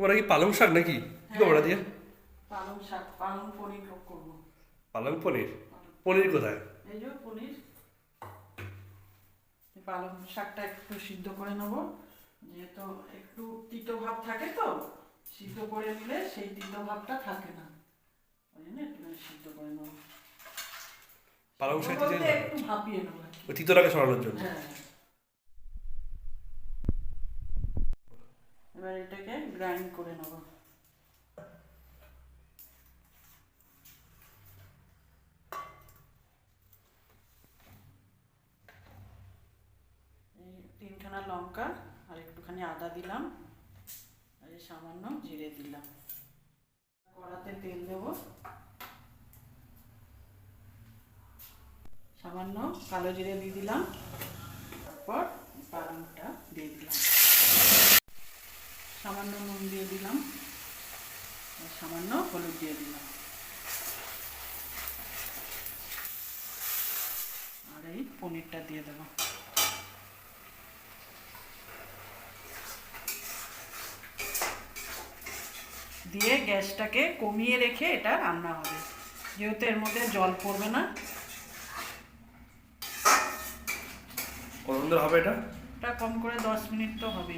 ওরা কি পালং শাক নাকি কি করবো ওরা দিয়ে? পালং শাক, পালং পনির করবো। পালং পনির? পনির কোথায়? এই যে পনির। পালং শাকটা একটু সিদ্ধ করে নেবো, যেহেতু একটু তিতো ভাব থাকে, তো সিদ্ধ করে নিলে সেই তিতো ভাবটা থাকে না, ওই জন্য একটু সিদ্ধ করে নেবো। পালং শাক একটু ভাপিয়ে নেবো ওই তিতটাকে সরানোর জন্য। হ্যাঁ, এবার এটাকে গ্রাইন্ড করে নেবো। এই 3খানা লঙ্কা আর একটুখানি আদা দিলাম, আর এই সামান্য জিরে দিলাম। কড়াতে তেল দেবো, সামান্য কালো জিরে দিয়ে দিলাম, তারপর পালংটা দিয়ে দিলাম, সামান্য নুন দিয়ে দিলাম, আর সামান্য হলুদ দিয়ে দিলাম, আর এই পনিরটা দিয়ে দেবো। দিয়ে গ্যাসটাকে কমিয়ে রেখে এটা রান্না হবে, যেহেতু এর মধ্যে জল পড়বে না। কতক্ষণ ধরে হবে এটা? এটা কম করে 10 মিনিট তো হবে,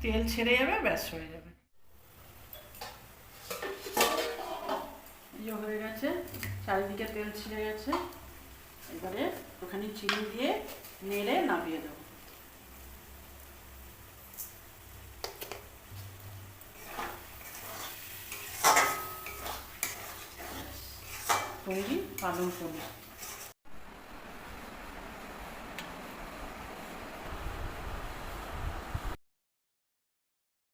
তেল ছেড়ে যাবে, ব্যাস হয়ে যাবে। হয়ে গেছে, চারিদিকে তেল ছেড়ে গেছে। এবারে ওখানে চিনি দিয়ে নেড়ে নামিয়ে দেবো। তৈরি পালং পনির।